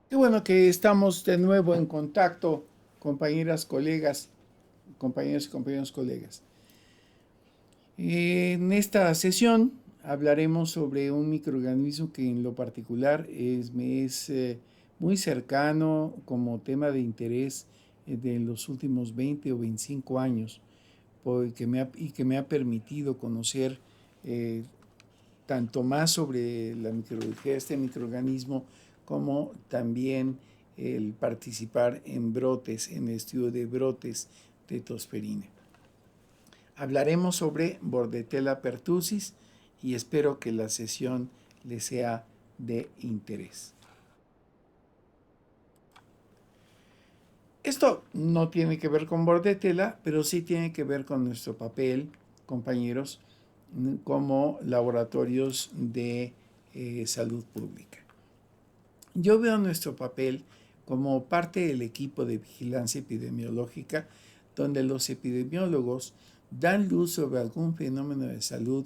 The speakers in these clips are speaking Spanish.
Qué bueno que estamos de nuevo en contacto, compañeras, colegas, compañeros y compañeros colegas. En esta sesión hablaremos sobre un microorganismo que en lo particular me es muy cercano como tema de interés de los últimos 20 o 25 años y que me ha permitido conocer eh, tanto más sobre la microbiología de este microorganismo como también el participar en brotes, en el estudio de brotes de tosferina. Hablaremos sobre Bordetella pertussis y espero que la sesión les sea de interés. Esto no tiene que ver con Bordetella, pero sí tiene que ver con nuestro papel, compañeros, como laboratorios de salud pública. Yo veo nuestro papel como parte del equipo de vigilancia epidemiológica, donde los epidemiólogos dan luz sobre algún fenómeno de salud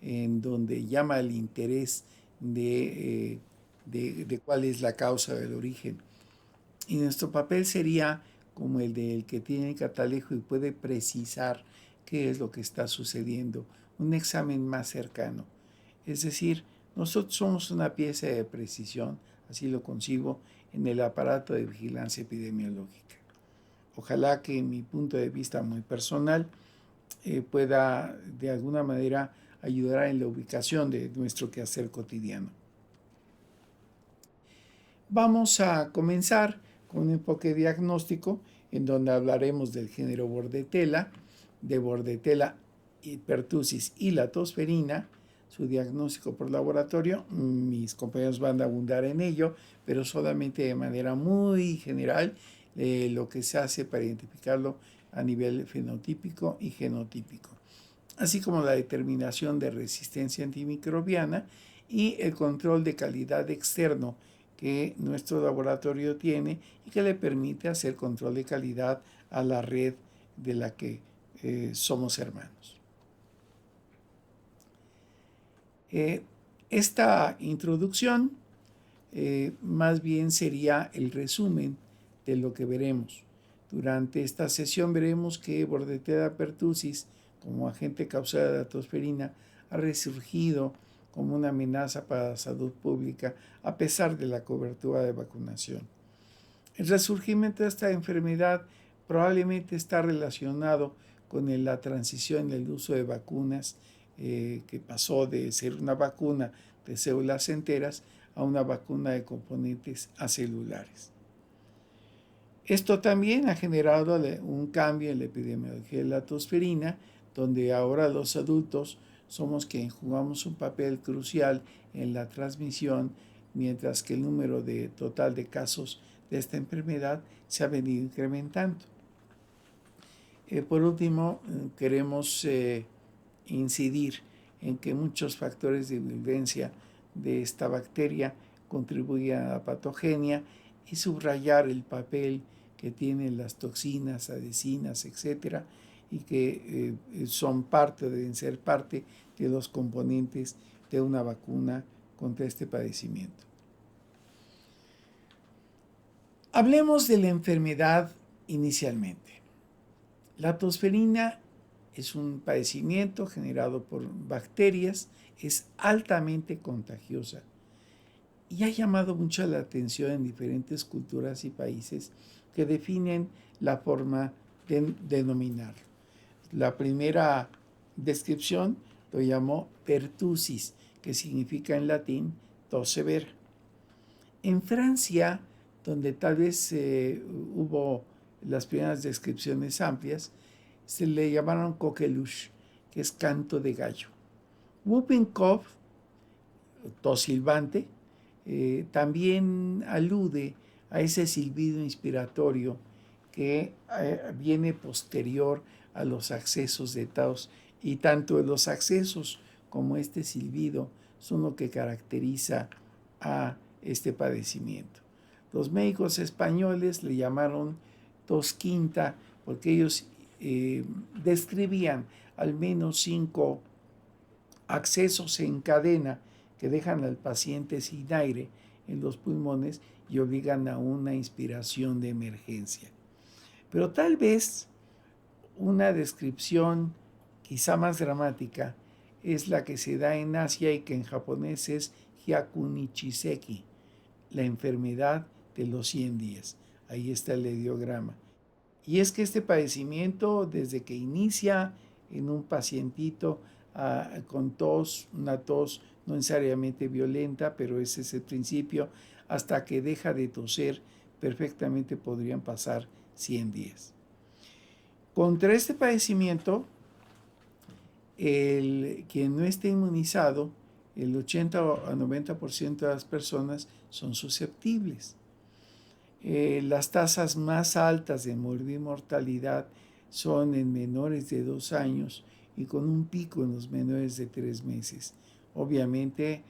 en donde llama el interés de cuál es la causa del origen. Y nuestro papel sería como el del que tiene catalejo y puede precisar qué es lo que está sucediendo, un examen más cercano. Es decir, nosotros somos una pieza de precisión, así lo concibo, en el aparato de vigilancia epidemiológica. Ojalá que mi punto de vista muy personal pueda de alguna manera ayudar en la ubicación de nuestro quehacer cotidiano. Vamos a comenzar con un enfoque diagnóstico en donde hablaremos del género Bordetella, de Bordetella pertussis y la tosferina, su diagnóstico por laboratorio. Mis compañeros van a abundar en ello, pero solamente de manera muy general lo que se hace para identificarlo a nivel fenotípico y genotípico, así como la determinación de resistencia antimicrobiana y el control de calidad externo que nuestro laboratorio tiene y que le permite hacer control de calidad a la red de la que somos hermanos. Esta introducción más bien sería el resumen de lo que veremos. Durante esta sesión veremos que Bordetella pertussis, como agente causal de la tosferina, ha resurgido como una amenaza para la salud pública a pesar de la cobertura de vacunación. El resurgimiento de esta enfermedad probablemente está relacionado con la transición en el uso de vacunas, que pasó de ser una vacuna de células enteras a una vacuna de componentes acelulares. Esto también ha generado un cambio en la epidemiología de la tosferina, donde ahora los adultos somos quienes jugamos un papel crucial en la transmisión, mientras que el número total de casos de esta enfermedad se ha venido incrementando. Por último, queremos incidir en que muchos factores de vivencia de esta bacteria contribuyen a la patogenia y subrayar el papel que tienen las toxinas, adhesinas, etcétera, y que son parte, deben ser parte de los componentes de una vacuna contra este padecimiento. Hablemos de la enfermedad inicialmente. La tosferina es un padecimiento generado por bacterias, es altamente contagiosa y ha llamado mucho la atención en diferentes culturas y países que definen la forma de denominarlo. La primera descripción lo llamó pertussis, que significa en latín tos severa. En Francia, donde tal vez hubo las primeras descripciones amplias, se le llamaron coqueluche, que es canto de gallo. Whooping cough, tos silbante, también alude a ese silbido inspiratorio que viene posterior a los accesos de tos, y tanto los accesos como este silbido son lo que caracteriza a este padecimiento. Los médicos españoles le llamaron tos quinta porque ellos describían al menos 5 accesos en cadena que dejan al paciente sin aire en los pulmones y obligan a una inspiración de emergencia. Pero tal vez una descripción quizá más dramática es la que se da en Asia y que en japonés es Hyakunichiseki, la enfermedad de los 100 días. Ahí está el ideograma. Y es que este padecimiento, desde que inicia en un pacientito con tos, una tos no necesariamente violenta, pero ese es el principio, hasta que deja de toser, perfectamente podrían pasar 100 días. Contra este padecimiento, quien no esté inmunizado, el 80 a 90% de las personas son susceptibles. Las tasas más altas de mortalidad son en menores de 2 años y con un pico en los menores de 3 meses. Obviamente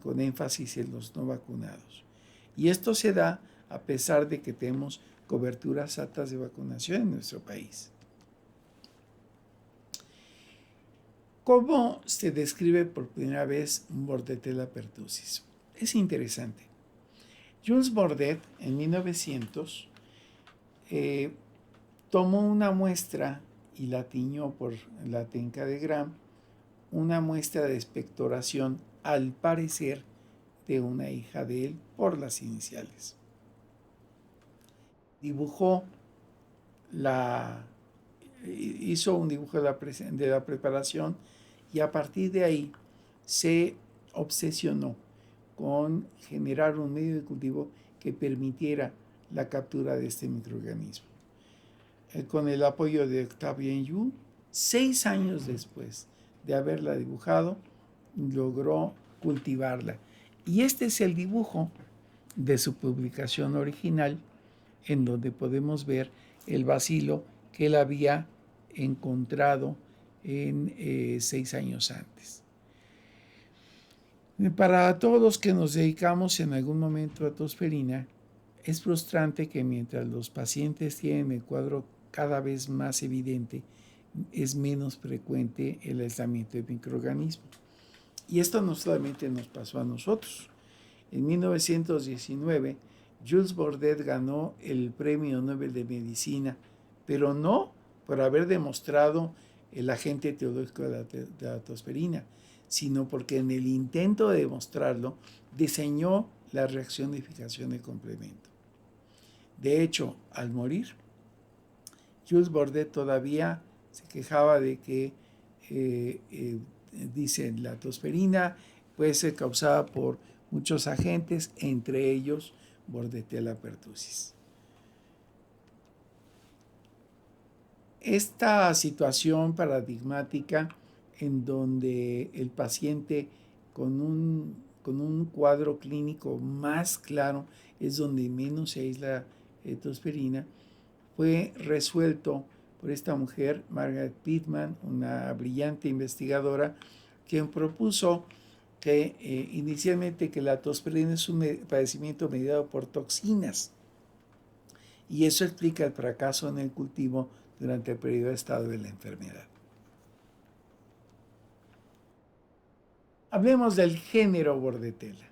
con énfasis en los no vacunados. Y esto se da a pesar de que tenemos coberturas altas de vacunación en nuestro país. ¿Cómo se describe por primera vez Bordetella pertussis? Es interesante. Jules Bordet, en 1900, tomó una muestra y la tiñó por la técnica de Gram, una muestra de expectoración, al parecer, de una hija de él por las iniciales. Hizo un dibujo de la preparación y a partir de ahí se obsesionó con generar un medio de cultivo que permitiera la captura de este microorganismo. Con el apoyo de Octavien Yu, 6 años después de haberla dibujado, logró cultivarla. Y este es el dibujo de su publicación original, en donde podemos ver el bacilo que él había encontrado en 6 años antes. Para todos los que nos dedicamos en algún momento a tosferina, es frustrante que mientras los pacientes tienen el cuadro cada vez más evidente, es menos frecuente el aislamiento de microorganismos. Y esto no solamente nos pasó a nosotros. En 1919, Jules Bordet ganó el Premio Nobel de Medicina, pero no por haber demostrado el agente etiológico de la tosferina, sino porque en el intento de demostrarlo, diseñó la reacción de fijación de complemento. De hecho, al morir, Jules Bordet todavía se quejaba de que, dicen, la tosferina puede ser causada por muchos agentes, entre ellos Bordetella pertussis. Esta situación paradigmática en donde el paciente con un cuadro clínico más claro es donde menos se aísla tosferina, fue resuelto por esta mujer, Margaret Pittman, una brillante investigadora, quien propuso que inicialmente que la tosferina es un padecimiento mediado por toxinas, y eso explica el fracaso en el cultivo durante el periodo de estado de la enfermedad. Hablemos del género Bordetella.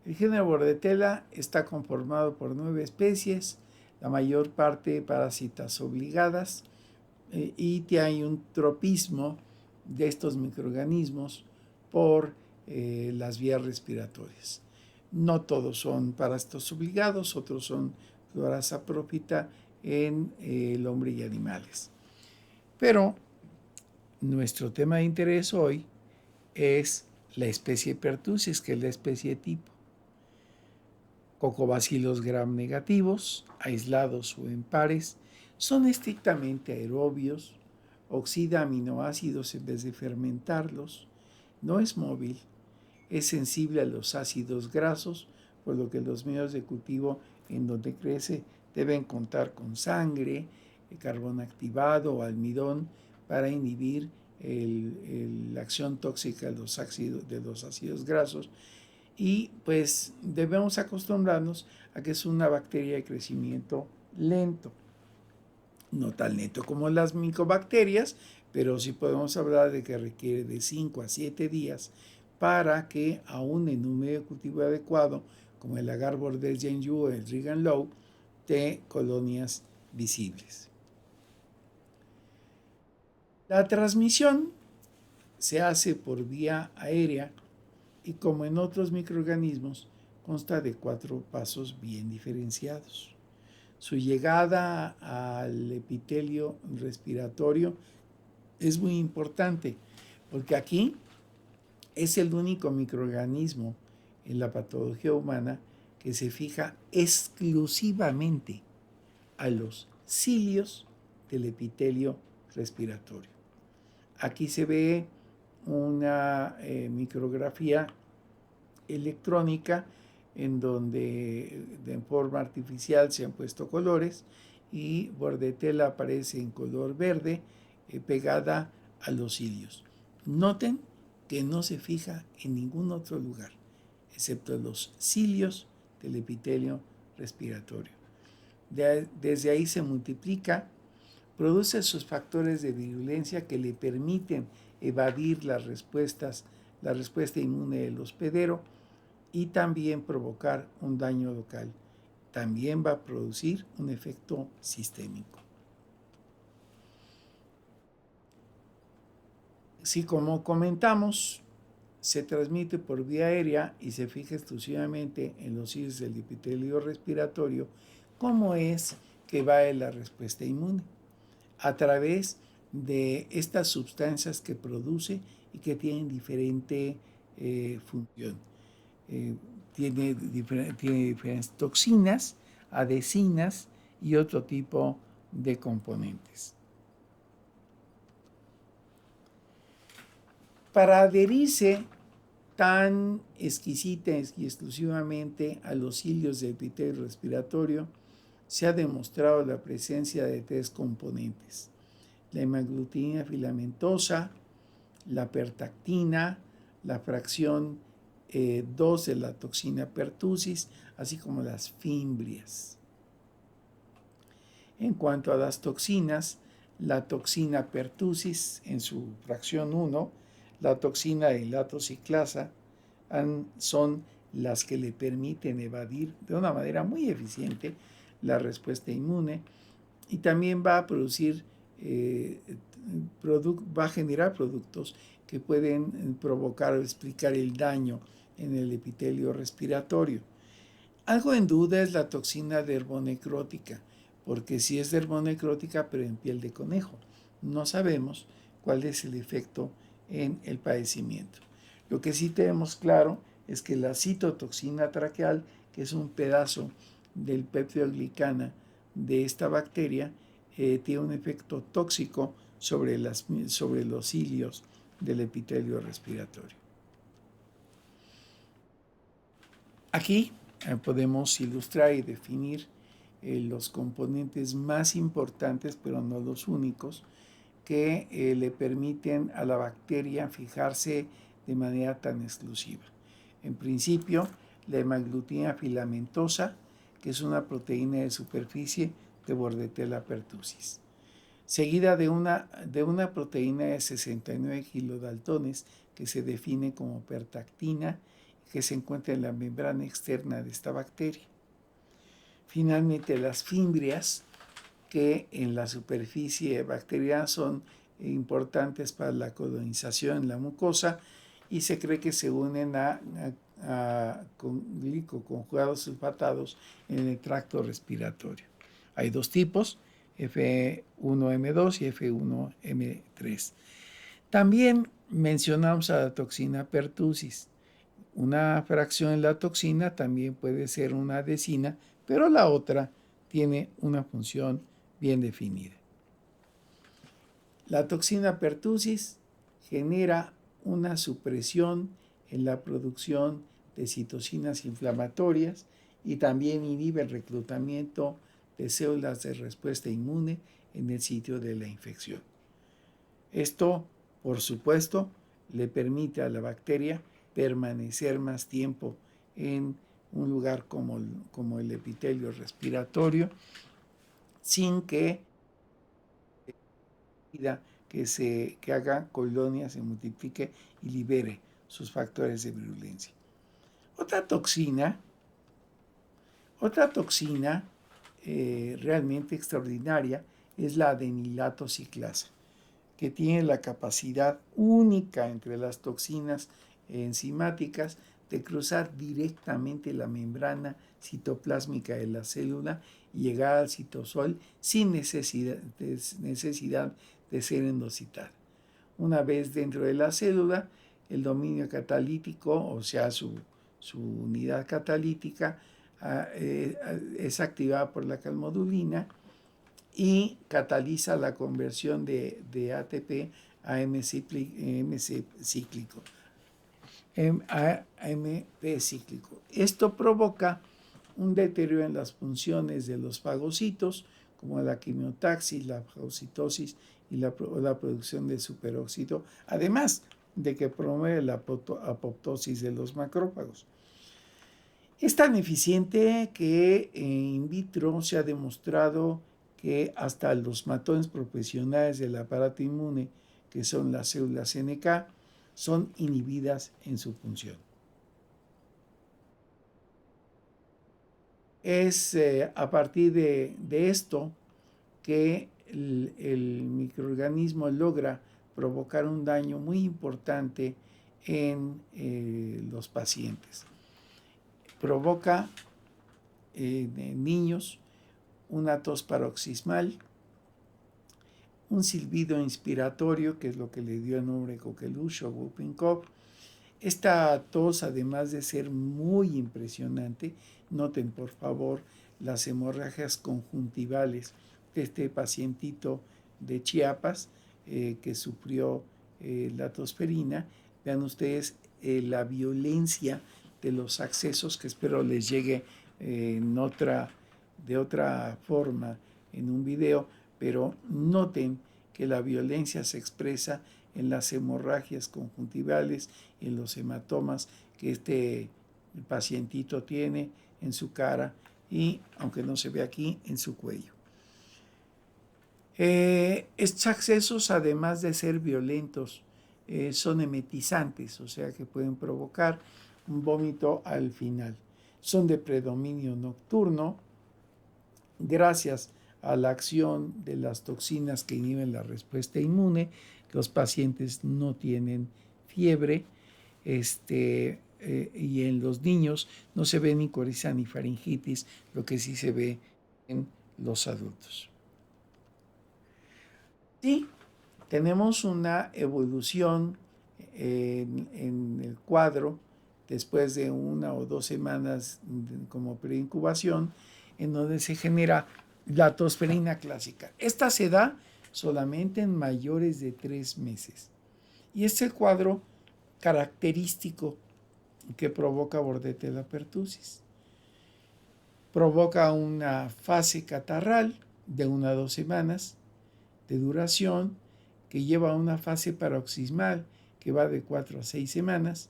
El género Bordetella está conformado por 9 especies, la mayor parte parásitas obligadas, y hay un tropismo de estos microorganismos por las vías respiratorias. No todos son parásitos obligados, otros son flora saprófita en el hombre y animales. Pero nuestro tema de interés hoy es la especie pertussis, que es la especie tipo. Cocobacilos gram negativos, aislados o en pares, son estrictamente aerobios, oxida aminoácidos en vez de fermentarlos, no es móvil, es sensible a los ácidos grasos, por lo que los medios de cultivo en donde crece deben contar con sangre, carbón activado o almidón para inhibir la acción tóxica de los ácidos grasos, y pues debemos acostumbrarnos a que es una bacteria de crecimiento lento, no tan lento como las micobacterias, pero sí podemos hablar de que requiere de 5 a 7 días para que aún en un medio de cultivo adecuado, como el agar bordés Yenyu o el Regan Low, de colonias visibles. La transmisión se hace por vía aérea y, como en otros microorganismos, consta de 4 pasos bien diferenciados. Su llegada al epitelio respiratorio es muy importante porque aquí es el único microorganismo en la patología humana que se fija exclusivamente a los cilios del epitelio respiratorio. Aquí se ve una micrografía electrónica en donde de forma artificial se han puesto colores y Bordetella aparece en color verde pegada a los cilios. Noten que no se fija en ningún otro lugar, excepto los cilios del epitelio respiratorio. Desde ahí se multiplica, produce sus factores de virulencia que le permiten evadir la respuesta inmune del hospedero y también provocar un daño local. También va a producir un efecto sistémico. Si, como comentamos, se transmite por vía aérea y se fija exclusivamente en los cilios del epitelio respiratorio, ¿cómo es que va la respuesta inmune? A través de estas sustancias que produce y que tienen diferente función. Tiene diferentes toxinas, adhesinas y otro tipo de componentes. Para adherirse tan exquisita y exclusivamente a los cilios del epitelio respiratorio, se ha demostrado la presencia de 3 componentes: la hemaglutinina filamentosa, la pertactina, la fracción 2 de la toxina pertussis, así como las fimbrias. En cuanto a las toxinas, la toxina pertussis en su fracción 1, la toxina de latociclasa son las que le permiten evadir de una manera muy eficiente la respuesta inmune y también va a producir va a generar productos que pueden provocar o explicar el daño en el epitelio respiratorio. Algo en duda es la toxina dermonecrótica, porque sí es dermonecrótica, pero en piel de conejo. No sabemos cuál es el efecto en el padecimiento. Lo que sí tenemos claro es que la citotoxina traqueal, que es un pedazo del peptidoglicana de esta bacteria, tiene un efecto tóxico sobre los cilios del epitelio respiratorio. Aquí podemos ilustrar y definir los componentes más importantes, pero no los únicos, que le permiten a la bacteria fijarse de manera tan exclusiva. En principio, la hemaglutina filamentosa, que es una proteína de superficie de Bordetella pertussis, seguida de una proteína de 69 kilodaltones que se define como pertactina, que se encuentra en la membrana externa de esta bacteria. Finalmente, las fimbrias, que en la superficie bacteriana son importantes para la colonización en la mucosa y se cree que se unen con glicoconjugados sulfatados en el tracto respiratorio. Hay 2 tipos, F1M2 y F1M3. También mencionamos a la toxina pertussis. Una fracción de la toxina también puede ser una adhesina, pero la otra tiene una función bien definida. La toxina pertussis genera una supresión en la producción de citocinas inflamatorias y también inhibe el reclutamiento de células de respuesta inmune en el sitio de la infección. Esto, por supuesto, le permite a la bacteria permanecer más tiempo en un lugar como el epitelio respiratorio sin que haga colonias, se multiplique y libere sus factores de virulencia. Otra toxina Otra toxina realmente extraordinaria es la adenilato ciclasa, que tiene la capacidad única entre las toxinas enzimáticas de cruzar directamente la membrana citoplásmica de la célula y llegar al citosol sin necesidad de ser endocitada. Una vez dentro de la célula, el dominio catalítico, o sea, su unidad catalítica, es activada por la calmodulina y cataliza la conversión de ATP a AMP cíclico. Esto provoca un deterioro en las funciones de los fagocitos, como la quimiotaxis, la fagocitosis y la producción de superóxido, además de que promueve la apoptosis de los macrófagos. Es tan eficiente que in vitro se ha demostrado que hasta los matones profesionales del aparato inmune, que son las células NK, son inhibidas en su función. Es a partir de esto que el microorganismo logra provocar un daño muy importante en los pacientes. Provoca en niños una tos paroxismal, un silbido inspiratorio, que es lo que le dio el nombre coqueluche o whooping cough. Esta tos, además de ser muy impresionante, noten por favor las hemorragias conjuntivales de este pacientito de Chiapas que sufrió la tosferina. Vean ustedes la violencia de los accesos, que espero les llegue de otra forma en un video, pero noten que la violencia se expresa en las hemorragias conjuntivales, en los hematomas que este pacientito tiene en su cara y, aunque no se ve aquí, en su cuello. Estos accesos, además de ser violentos, son emetizantes, o sea que pueden provocar un vómito al final. Son de predominio nocturno, gracias a la acción de las toxinas que inhiben la respuesta inmune. Los pacientes no tienen fiebre, y en los niños no se ve ni coriza ni faringitis, lo que sí se ve en los adultos. Sí, tenemos una evolución en el cuadro después de 1 o 2 semanas como preincubación, en donde se genera la tosferina clásica. Esta se da solamente en mayores de 3 meses. Y es el cuadro característico que provoca Bordetella pertussis. Provoca una fase catarral de 1 a 2 semanas de duración, que lleva a una fase paroxismal que va de 4 a 6 semanas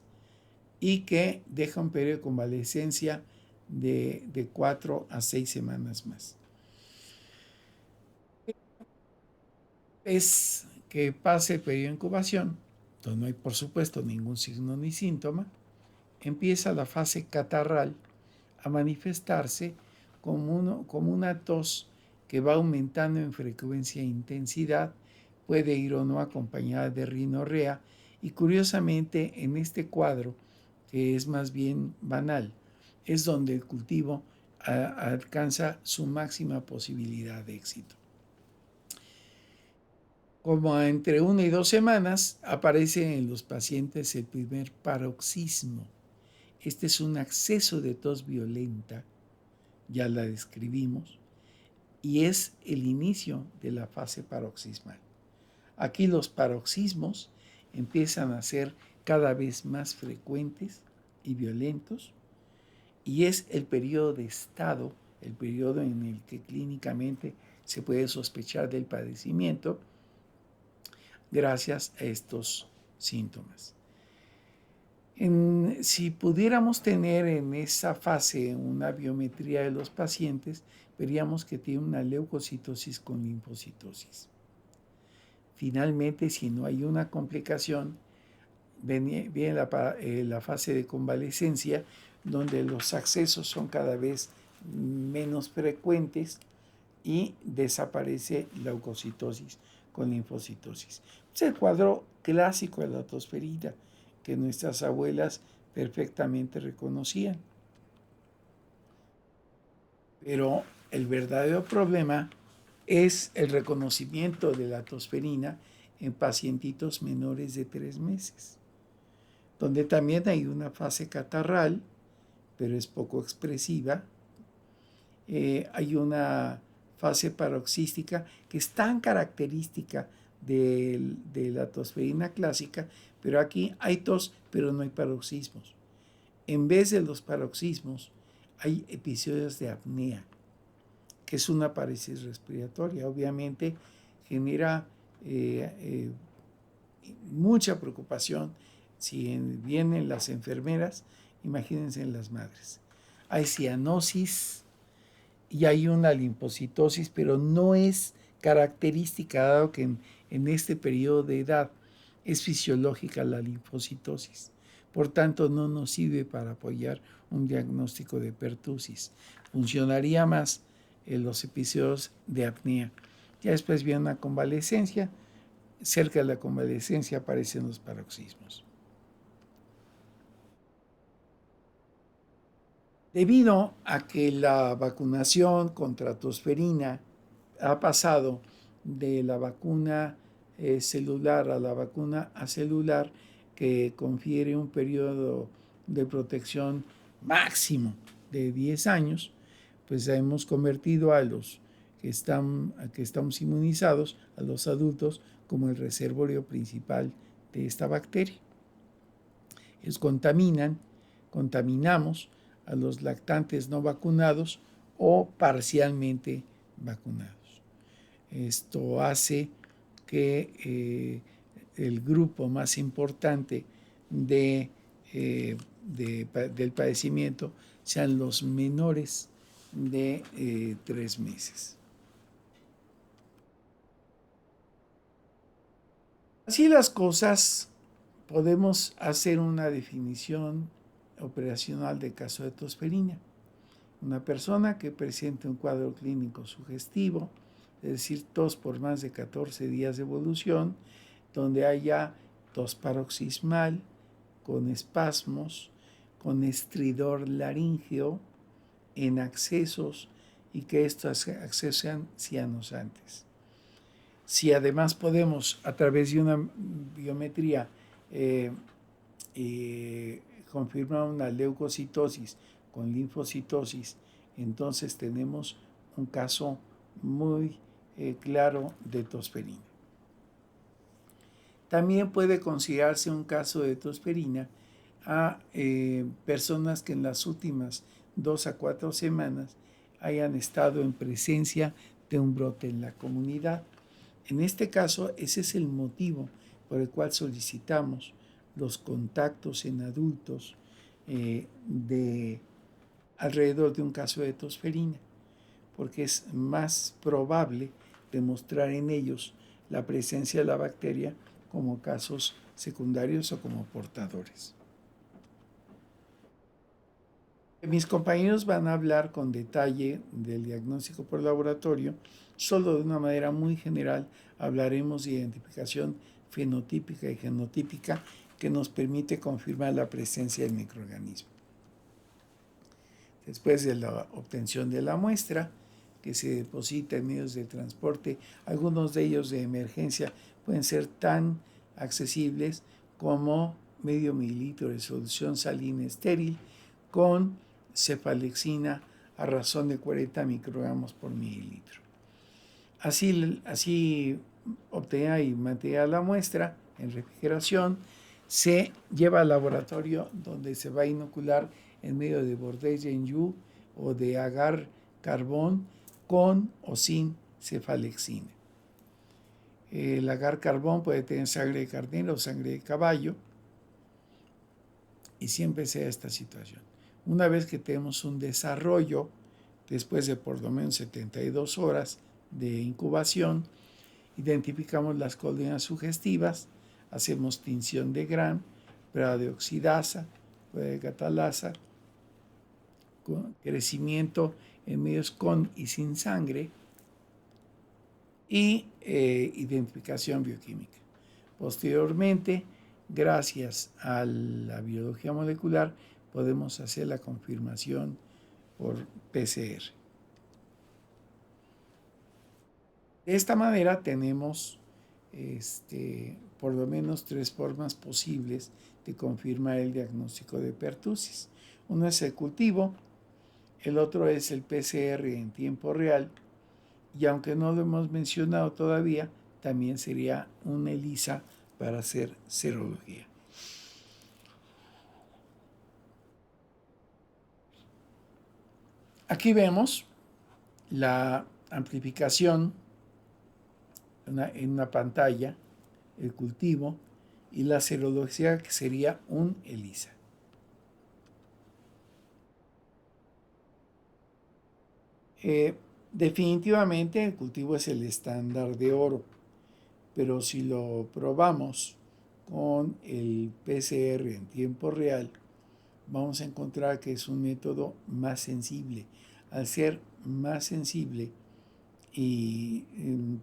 y que deja un periodo de convalescencia de 4 a 6 semanas más. Es que pase el periodo de incubación, donde no hay, por supuesto, ningún signo ni síntoma, empieza la fase catarral a manifestarse como una tos que va aumentando en frecuencia e intensidad, puede ir o no acompañada de rinorrea, y curiosamente en este cuadro, que es más bien banal, es donde el cultivo alcanza su máxima posibilidad de éxito. Como entre 1 y 2 semanas aparece en los pacientes el primer paroxismo. Este es un acceso de tos violenta, ya la describimos, y es el inicio de la fase paroxismal. Aquí los paroxismos empiezan a ser cada vez más frecuentes y violentos, y es el periodo de estado, el periodo en el que clínicamente se puede sospechar del padecimiento gracias a estos síntomas. Si pudiéramos tener en esa fase una biometría de los pacientes, veríamos que tiene una leucocitosis con linfocitosis. Finalmente, si no hay una complicación, viene la fase de convalescencia, donde los accesos son cada vez menos frecuentes y desaparece la leucocitosis con linfocitosis. Es el cuadro clásico de la tosferina que nuestras abuelas perfectamente reconocían. Pero el verdadero problema es el reconocimiento de la tosferina en pacientitos menores de 3 meses, donde también hay una fase catarral, pero es poco expresiva. Hay una fase paroxística que es tan característica de la tosferina clásica, pero aquí hay tos, pero no hay paroxismos. En vez de los paroxismos, hay episodios de apnea, que es una parálisis respiratoria. Obviamente genera mucha preocupación. Si vienen las enfermeras, imagínense en las madres. Hay cianosis y hay una linfocitosis, pero no es característica, dado que en este periodo de edad es fisiológica la linfocitosis. Por tanto, no nos sirve para apoyar un diagnóstico de pertusis. Funcionaría más en los episodios de apnea. Ya después viene una convalescencia. Cerca de la convalescencia aparecen los paroxismos. Debido a que la vacunación contra tosferina ha pasado de la vacuna celular a la vacuna acelular, que confiere un periodo de protección máximo de 10 años, pues hemos convertido a los que estamos inmunizados, a los adultos, como el reservorio principal de esta bacteria. Ellos contaminamos a los lactantes no vacunados o parcialmente vacunados. Esto hace que el grupo más importante del padecimiento sean los menores de 3 meses. Así las cosas, podemos hacer una definición operacional de caso de tosferina. Una persona que presente un cuadro clínico sugestivo, es decir, tos por más de 14 días de evolución, donde haya tos paroxismal, con espasmos, con estridor laríngeo, en accesos, y que estos accesos sean cianosantes. Si además podemos, a través de una biometría, confirmar una leucocitosis con linfocitosis, entonces tenemos un caso muy claro de tosferina. También puede considerarse un caso de tosferina a personas que en las últimas 2 a 4 semanas hayan estado en presencia de un brote en la comunidad. En este caso, ese es el motivo por el cual solicitamos los contactos en adultos de alrededor de un caso de tosferina, porque es más probable demostrar en ellos la presencia de la bacteria como casos secundarios o como portadores. Mis compañeros van a hablar con detalle del diagnóstico por laboratorio. Solo de una manera muy general hablaremos de identificación fenotípica y genotípica que nos permite confirmar la presencia del microorganismo. Después de la obtención de la muestra, que se deposita en medios de transporte, algunos de ellos de emergencia pueden ser tan accesibles como medio mililitro de solución salina estéril con cefalexina a razón de 40 microgramos por mililitro. Así obtenida y mantenida la muestra en refrigeración, se lleva al laboratorio donde se va a inocular en medio de Bordet-Genjoux o de agar carbón con o sin cefalexina. El agar carbón puede tener sangre de carnero o sangre de caballo, y siempre sea esta situación. Una vez que tenemos un desarrollo, después de por lo menos 72 horas de incubación, identificamos las colinas sugestivas, hacemos tinción de Gram, prueba de oxidasa, prueba de catalasa, crecimiento en medios con y sin sangre y identificación bioquímica. Posteriormente, gracias a la biología molecular, podemos hacer la confirmación por PCR. De esta manera tenemos por lo menos 3 formas posibles de confirmar el diagnóstico de pertusis. Uno es el cultivo, el otro es el PCR en tiempo real, y aunque no lo hemos mencionado todavía, también sería una ELISA para hacer serología. Aquí vemos la amplificación en una pantalla, el cultivo, y la serología, que sería un ELISA. Definitivamente el cultivo es el estándar de oro, pero si lo probamos con el PCR en tiempo real, vamos a encontrar que es un método más sensible. Al ser más sensible y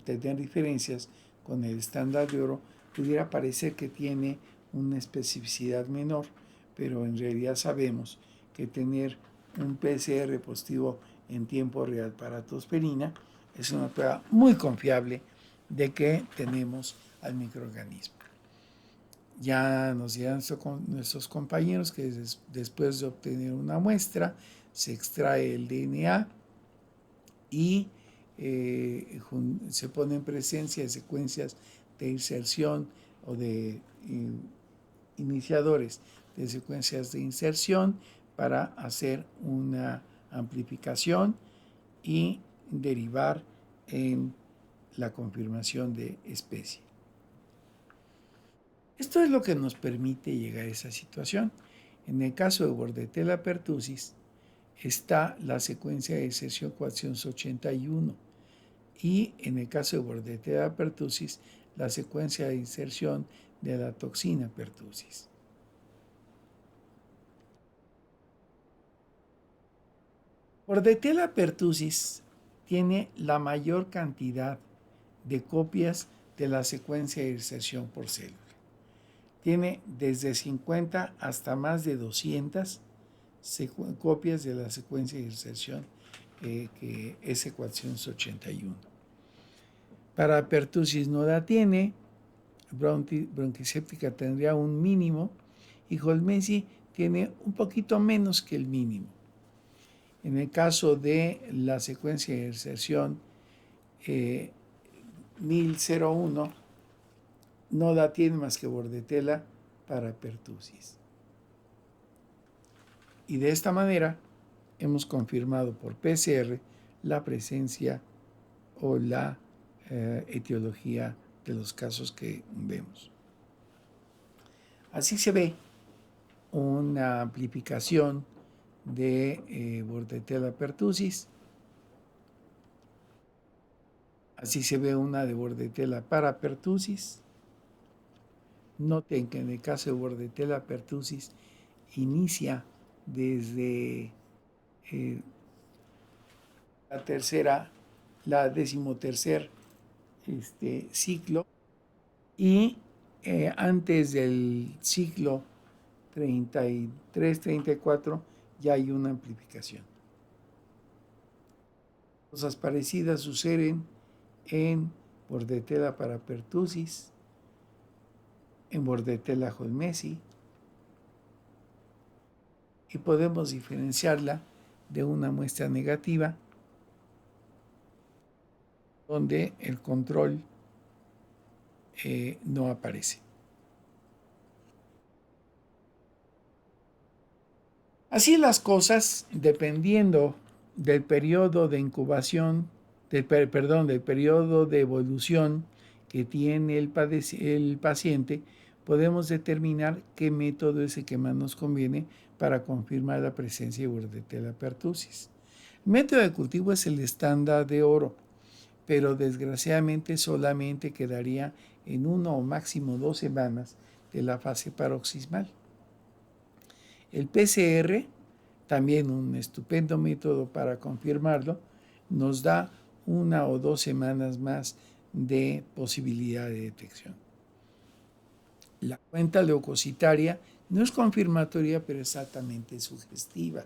tener diferencias con el estándar de oro, pudiera parecer que tiene una especificidad menor, pero en realidad sabemos que tener un PCR positivo en tiempo real para tosferina es una prueba muy confiable de que tenemos al microorganismo. Ya nos dirán nuestros compañeros que después de obtener una muestra se extrae el DNA y se pone en presencia de secuencias de inserción o de iniciadores de secuencias de inserción para hacer una amplificación y derivar en la confirmación de especie. Esto es lo que nos permite llegar a esa situación. En el caso de Bordetella pertussis está la secuencia de inserción 481 y en el caso de Bordetella pertussis la secuencia de inserción de la toxina pertussis. Bordetella pertussis tiene la mayor cantidad de copias de la secuencia de inserción por célula. Tiene desde 50 hasta más de 200 copias de la secuencia de inserción que es S481. Para pertussis no la tiene, bronquiséptica tendría un mínimo y Holmesi tiene un poquito menos que el mínimo. En el caso de la secuencia de inserción 1001, no la tiene más que Bordetella para pertussis. Y de esta manera hemos confirmado por PCR la presencia o la etiología de los casos que vemos. Así se ve una amplificación de Bordetella pertussis. Así se ve una de Bordetella para pertussis. Noten que en el caso de Bordetella pertussis inicia desde la decimotercer ciclo y antes del ciclo 33-34 ya hay una amplificación. Cosas parecidas suceden en Bordetella para pertussis, en Bordetella holmesi, y podemos diferenciarla de una muestra negativa donde el control no aparece. Así las cosas, dependiendo del periodo de incubación, del periodo de evolución que tiene el paciente, podemos determinar qué método es el que más nos conviene para confirmar la presencia de Bordetella pertussis. El método de cultivo es el estándar de oro, pero desgraciadamente solamente quedaría en 1 o máximo 2 semanas de la fase paroxismal. El PCR también un estupendo método para confirmarlo, nos da 1 o 2 semanas más de posibilidad de detección. La cuenta leucocitaria no es confirmatoria, pero es altamente sugestiva.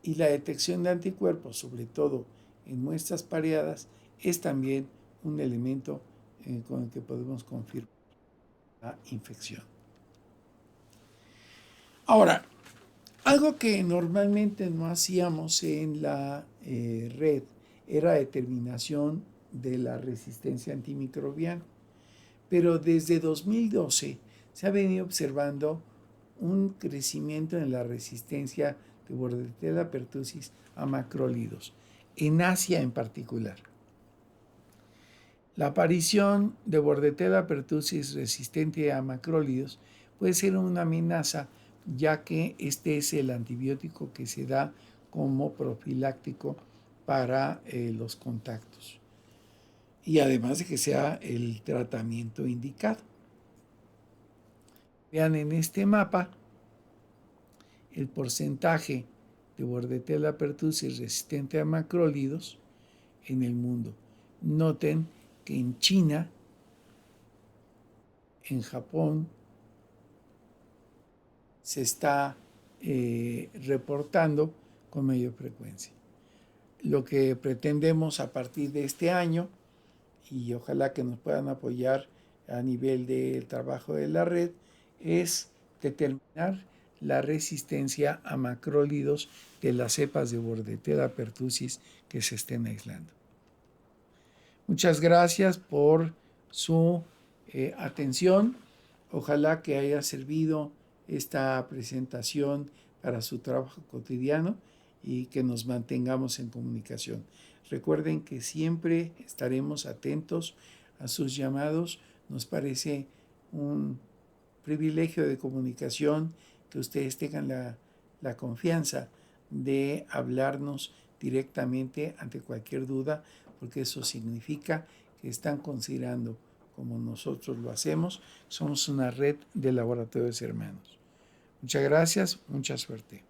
Y la detección de anticuerpos, sobre todo en muestras pareadas, es también un elemento con el que podemos confirmar la infección. Ahora, algo que normalmente no hacíamos en la red era determinación de la resistencia antimicrobiana, pero desde 2012 se ha venido observando un crecimiento en la resistencia de Bordetella pertussis a macrólidos, en Asia en particular. La aparición de Bordetella pertussis resistente a macrólidos puede ser una amenaza, ya que este es el antibiótico que se da como profiláctico para los contactos, y además de que sea el tratamiento indicado. Vean en este mapa el porcentaje de Bordetella pertussis resistente a macrólidos en el mundo. Noten que en China, en Japón, se está reportando con mayor frecuencia. Lo que pretendemos a partir de este año, y ojalá que nos puedan apoyar a nivel del trabajo de la red, es determinar la resistencia a macrólidos de las cepas de Bordetella pertussis que se estén aislando. Muchas gracias por su atención. Ojalá que haya servido esta presentación para su trabajo cotidiano y que nos mantengamos en comunicación. Recuerden que siempre estaremos atentos a sus llamados. Nos parece un privilegio de comunicación que ustedes tengan la confianza de hablarnos directamente ante cualquier duda, porque eso significa que están considerando, como nosotros lo hacemos, somos una red de laboratorios hermanos. Muchas gracias, mucha suerte.